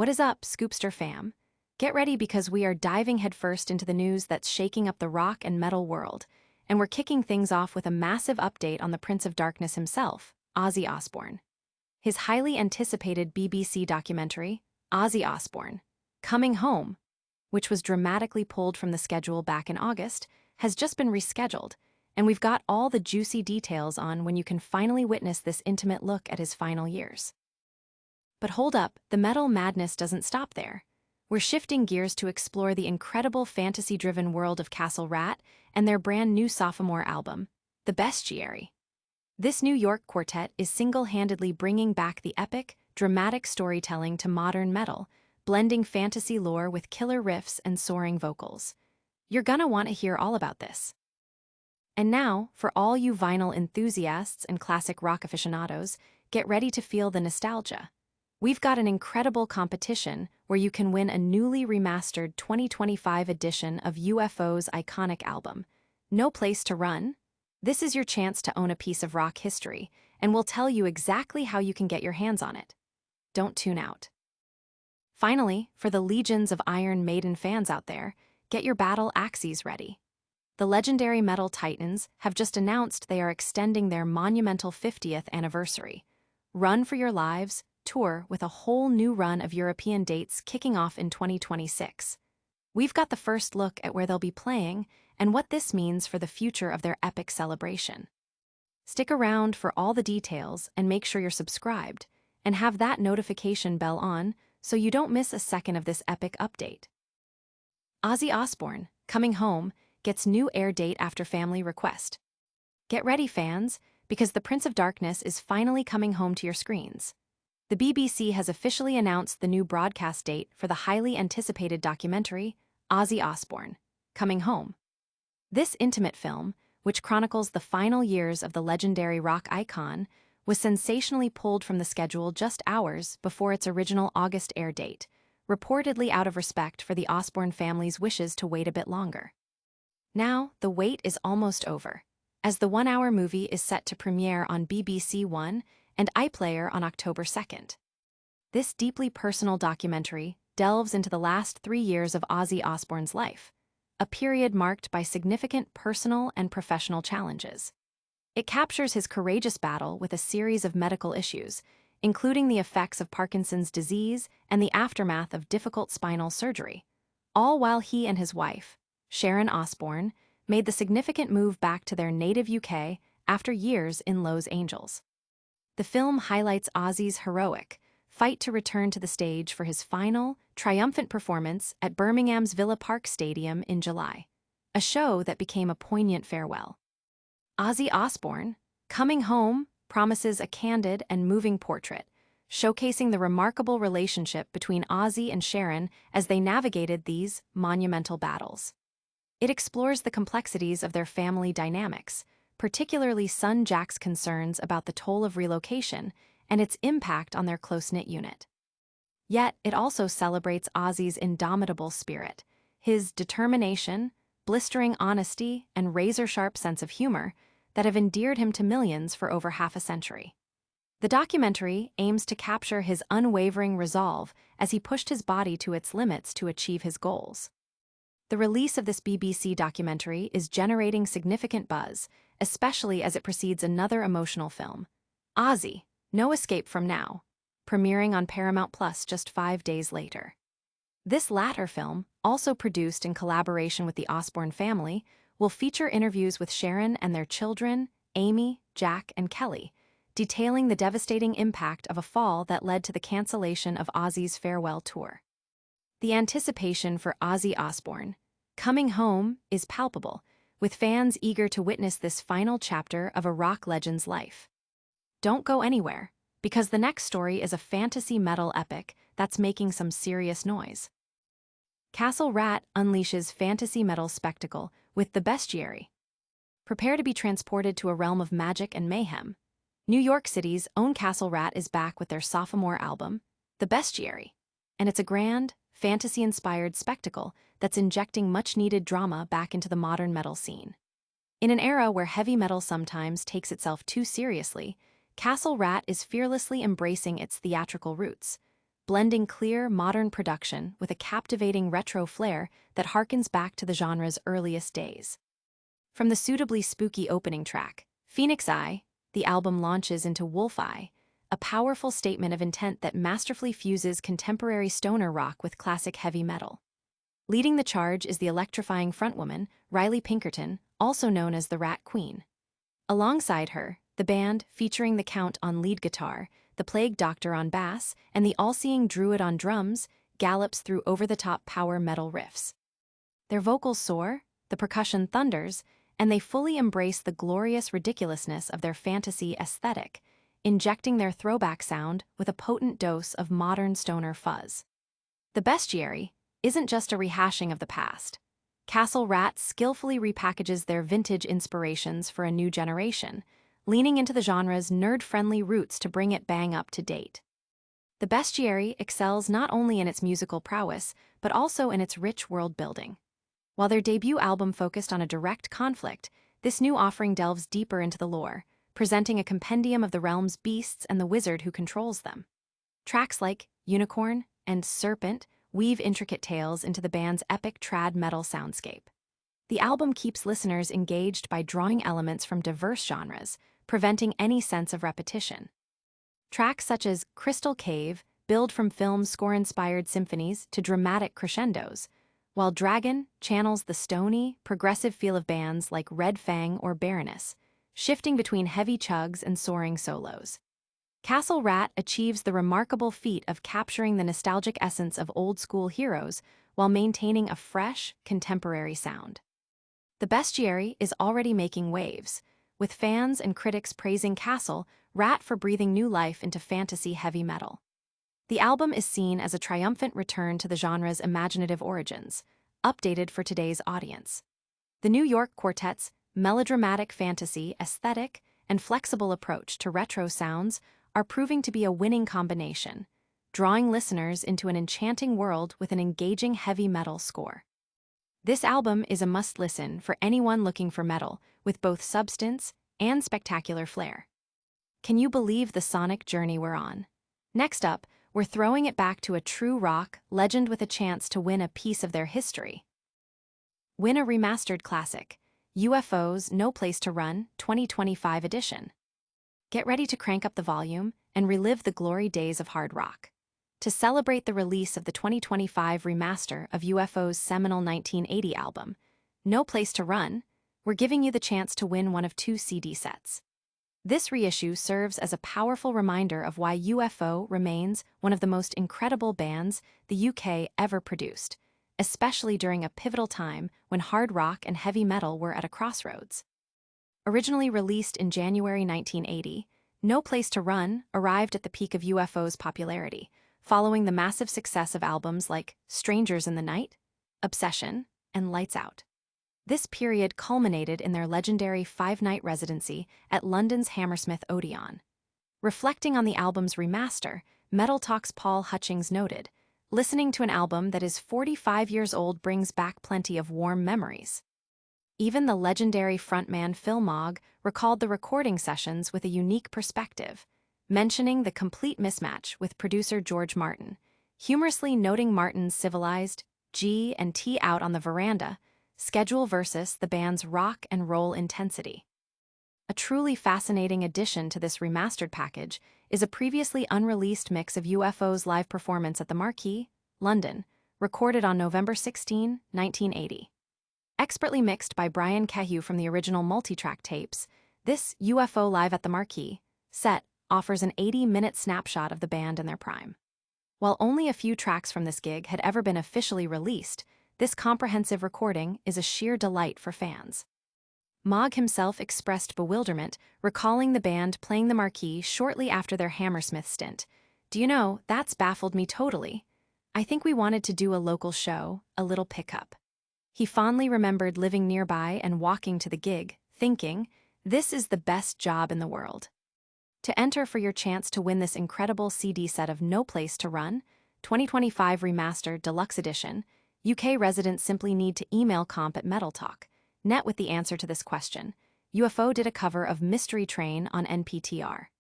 What is up, Scoopster fam? Get ready because we are diving headfirst into the news that's shaking up the rock and metal world, and we're kicking things off with a massive update on the Prince of Darkness himself, Ozzy Osbourne. His highly anticipated BBC documentary, Ozzy Osbourne, Coming Home, which was dramatically pulled from the schedule back in August, has just been rescheduled, and we've got all the juicy details on when you can finally witness this intimate look at his final years. But hold up, the metal madness doesn't stop there. We're shifting gears to explore the incredible fantasy-driven world of Castle Rat and their brand new sophomore album, The Bestiary. This New York quartet is single-handedly bringing back the epic, dramatic storytelling to modern metal, blending fantasy lore with killer riffs and soaring vocals. You're gonna want to hear all about this. And now, for all you vinyl enthusiasts and classic rock aficionados, get ready to feel the nostalgia. We've got an incredible competition where you can win a newly remastered 2025 edition of UFO's iconic album, No Place to Run. This is your chance to own a piece of rock history, and we'll tell you exactly how you can get your hands on it. Don't tune out. Finally, for the legions of Iron Maiden fans out there, get your battle axes ready. The legendary metal titans have just announced they are extending their monumental 50th anniversary. Run for Your Lives tour with a whole new run of European dates kicking off in 2026. We've got the first look at where they'll be playing and what this means for the future of their epic celebration. Stick around for all the details and make sure you're subscribed and have that notification bell on so you don't miss a second of this epic update. Ozzy Osbourne, Coming Home, gets new air date after family request. Get ready, fans, because the Prince of Darkness is finally coming home to your screens. The BBC has officially announced the new broadcast date for the highly anticipated documentary, Ozzy Osbourne, Coming Home. This intimate film, which chronicles the final years of the legendary rock icon, was sensationally pulled from the schedule just hours before its original August air date, reportedly out of respect for the Osbourne family's wishes to wait a bit longer. Now, the wait is almost over, as the one-hour movie is set to premiere on BBC One and iPlayer on October 2nd. This deeply personal documentary delves into the last 3 years of Ozzy Osbourne's life, a period marked by significant personal and professional challenges. It captures his courageous battle with a series of medical issues, including the effects of Parkinson's disease and the aftermath of difficult spinal surgery, all while he and his wife, Sharon Osbourne, made the significant move back to their native UK after years in Los Angeles. The film highlights Ozzy's heroic fight to return to the stage for his final, triumphant performance at Birmingham's Villa Park Stadium in July, a show that became a poignant farewell. Ozzy Osbourne, Coming Home, promises a candid and moving portrait, showcasing the remarkable relationship between Ozzy and Sharon as they navigated these monumental battles. It explores the complexities of their family dynamics, particularly son Jack's concerns about the toll of relocation and its impact on their close-knit unit. Yet, it also celebrates Ozzy's indomitable spirit, his determination, blistering honesty, and razor-sharp sense of humor that have endeared him to millions for over half a century. The documentary aims to capture his unwavering resolve as he pushed his body to its limits to achieve his goals. The release of this BBC documentary is generating significant buzz, especially as it precedes another emotional film, Ozzy, No Escape from Now, premiering on Paramount Plus just 5 days later. This latter film, also produced in collaboration with the Osbourne family, will feature interviews with Sharon and their children, Amy, Jack, and Kelly, detailing the devastating impact of a fall that led to the cancellation of Ozzy's farewell tour. The anticipation for Ozzy Osbourne, Coming Home, is palpable, with fans eager to witness this final chapter of a rock legend's life. Don't go anywhere, because the next story is a fantasy metal epic that's making some serious noise. Castle Rat unleashes fantasy metal spectacle with The Bestiary. Prepare to be transported to a realm of magic and mayhem. New York City's own Castle Rat is back with their sophomore album, The Bestiary, and it's a grand, fantasy-inspired spectacle that's injecting much-needed drama back into the modern metal scene. In an era where heavy metal sometimes takes itself too seriously, Castle Rat is fearlessly embracing its theatrical roots, blending clear, modern production with a captivating retro flair that harkens back to the genre's earliest days. From the suitably spooky opening track, Phoenix Eye, the album launches into Wolf Eye, a powerful statement of intent that masterfully fuses contemporary stoner rock with classic heavy metal. Leading the charge is the electrifying frontwoman, Riley Pinkerton, also known as the Rat Queen. Alongside her, the band, featuring the Count on lead guitar, the Plague Doctor on bass, and the all-seeing Druid on drums, gallops through over-the-top power metal riffs. Their vocals soar, the percussion thunders, and they fully embrace the glorious ridiculousness of their fantasy aesthetic, injecting their throwback sound with a potent dose of modern stoner fuzz. The Bestiary isn't just a rehashing of the past. Castle Rat skillfully repackages their vintage inspirations for a new generation, leaning into the genre's nerd-friendly roots to bring it bang up to date. The Bestiary excels not only in its musical prowess, but also in its rich world building. While their debut album focused on a direct conflict, this new offering delves deeper into the lore, presenting a compendium of the realm's beasts and the wizard who controls them. Tracks like Unicorn and Serpent weave intricate tales into the band's epic trad metal soundscape. The album keeps listeners engaged by drawing elements from diverse genres, preventing any sense of repetition. Tracks such as Crystal Cave build from film score-inspired symphonies to dramatic crescendos, while Dragon channels the stony, progressive feel of bands like Red Fang or Baroness, shifting between heavy chugs and soaring solos. Castle Rat achieves the remarkable feat of capturing the nostalgic essence of old-school heroes while maintaining a fresh, contemporary sound. The Bestiary is already making waves, with fans and critics praising Castle Rat for breathing new life into fantasy heavy metal. The album is seen as a triumphant return to the genre's imaginative origins, updated for today's audience. The New York Quartet's melodramatic fantasy, aesthetic, and flexible approach to retro sounds are proving to be a winning combination, drawing listeners into an enchanting world with an engaging heavy metal score. This album is a must-listen for anyone looking for metal with both substance and spectacular flair. Can you believe the sonic journey we're on? Next up, we're throwing it back to a true rock legend with a chance to win a piece of their history. Win a remastered classic, UFO's No Place to Run 2025 edition. Get ready to crank up the volume and relive the glory days of hard rock. To celebrate the release of the 2025 remaster of UFO's seminal 1980 album, No Place to Run, we're giving you the chance to win one of 2 CD sets. This reissue serves as a powerful reminder of why UFO remains one of the most incredible bands the UK ever produced, especially during a pivotal time when hard rock and heavy metal were at a crossroads. Originally released in January 1980, No Place to Run arrived at the peak of UFO's popularity, following the massive success of albums like Strangers in the Night, Obsession, and Lights Out. This period culminated in their legendary 5-night residency at London's Hammersmith Odeon. Reflecting on the album's remaster, Metal Talk's Paul Hutchings noted, "Listening to an album that is 45 years old brings back plenty of warm memories." Even the legendary frontman Phil Mogg recalled the recording sessions with a unique perspective, mentioning the complete mismatch with producer George Martin, humorously noting Martin's civilized G and T out on the veranda schedule versus the band's rock and roll intensity. A truly fascinating addition to this remastered package is a previously unreleased mix of UFO's live performance at the Marquee, London, recorded on November 16, 1980. Expertly mixed by Brian Kehew from the original multitrack tapes, this UFO Live at the Marquee set offers an 80-minute snapshot of the band in their prime. While only a few tracks from this gig had ever been officially released, this comprehensive recording is a sheer delight for fans. Mogg himself expressed bewilderment, recalling the band playing the Marquee shortly after their Hammersmith stint. "Do you know, that's baffled me totally. I think we wanted to do a local show, a little pickup." He fondly remembered living nearby and walking to the gig, thinking, "This is the best job in the world." To enter for your chance to win this incredible CD set of No Place to Run, 2025 Remastered Deluxe Edition, UK residents simply need to email comp@metaltalk.net with the answer to this question. UFO did a cover of Mystery Train on NPTR.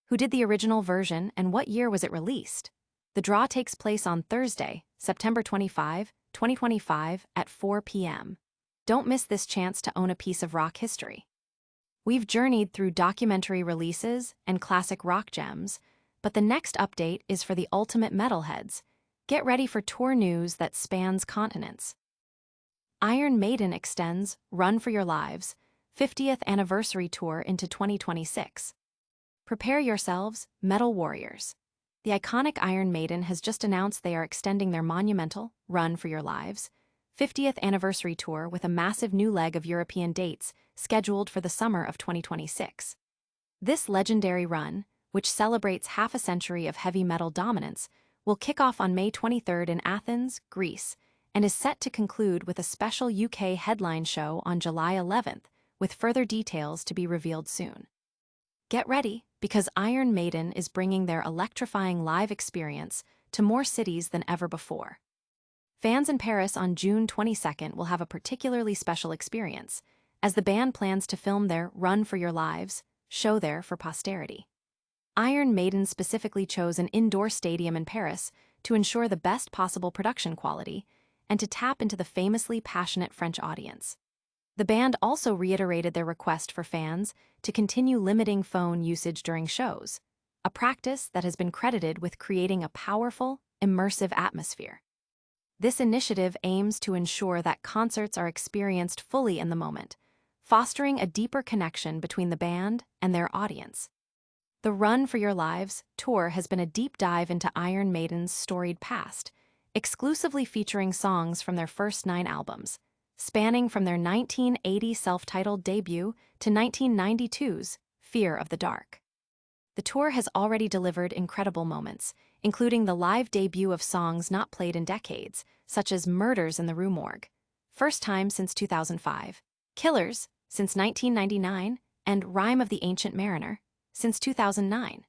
Who did the original version and what year was it released? The draw takes place on Thursday, September 25, 2025 at 4 p.m. Don't miss this chance to own a piece of rock history. We've journeyed through documentary releases and classic rock gems, but the next update is for the ultimate metalheads. Get ready for tour news that spans continents. Iron Maiden extends Run for Your Lives 50th anniversary tour into 2026. Prepare yourselves, metal warriors. The iconic Iron Maiden has just announced they are extending their monumental Run for Your Lives 50th anniversary tour with a massive new leg of European dates scheduled for the summer of 2026. This legendary run, which celebrates half a century of heavy metal dominance, will kick off on May 23rd in Athens, Greece, and is set to conclude with a special UK headline show on July 11th, with further details to be revealed soon. Get ready, because Iron Maiden is bringing their electrifying live experience to more cities than ever before. Fans in Paris on June 22nd will have a particularly special experience, as the band plans to film their Run for Your Lives show there for posterity. Iron Maiden specifically chose an indoor stadium in Paris to ensure the best possible production quality and to tap into the famously passionate French audience. The band also reiterated their request for fans to continue limiting phone usage during shows, a practice that has been credited with creating a powerful, immersive atmosphere. This initiative aims to ensure that concerts are experienced fully in the moment, fostering a deeper connection between the band and their audience. The Run for Your Lives tour has been a deep dive into Iron Maiden's storied past, exclusively featuring songs from their first 9 albums, spanning from their 1980 self-titled debut to 1992's Fear of the Dark. The tour has already delivered incredible moments, including the live debut of songs not played in decades, such as Murders in the Rue Morgue, first time since 2005, Killers, since 1999, and Rime of the Ancient Mariner, since 2009.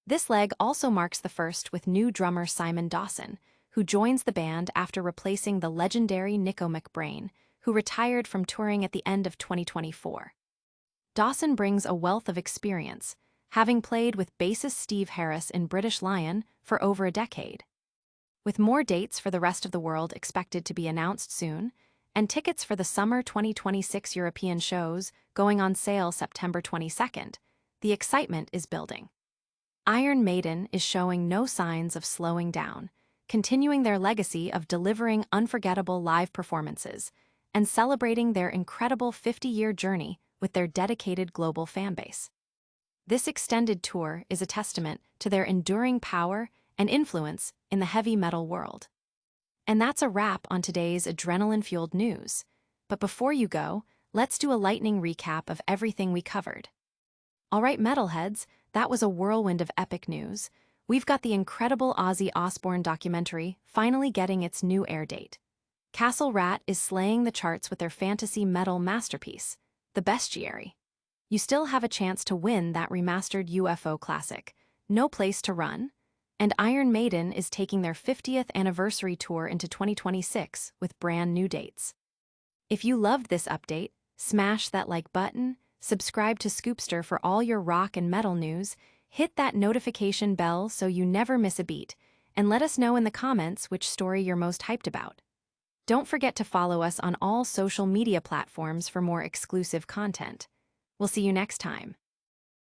This leg also marks the first with new drummer Simon Dawson, who joins the band after replacing the legendary Nico McBrain, who retired from touring at the end of 2024. Dawson brings a wealth of experience, having played with bassist Steve Harris in British Lion for over a decade. With more dates for the rest of the world expected to be announced soon, and tickets for the summer 2026 European shows going on sale September 22nd, the excitement is building. Iron Maiden is showing no signs of slowing down, continuing their legacy of delivering unforgettable live performances and celebrating their incredible 50-year journey with their dedicated global fanbase. This extended tour is a testament to their enduring power and influence in the heavy metal world. And that's a wrap on today's adrenaline-fueled news. But before you go, let's do a lightning recap of everything we covered. Alright, metalheads, that was a whirlwind of epic news. We've got the incredible Ozzy Osbourne documentary finally getting its new air date. Castle Rat is slaying the charts with their fantasy metal masterpiece, the Bestiary. You still have a chance to win that remastered UFO classic, No Place to Run, and Iron Maiden is taking their 50th anniversary tour into 2026 with brand new dates. If you loved this update, smash that like button, subscribe to Scoopster for all your rock and metal news, hit that notification bell so you never miss a beat, and let us know in the comments which story you're most hyped about. Don't forget to follow us on all social media platforms for more exclusive content. We'll see you next time.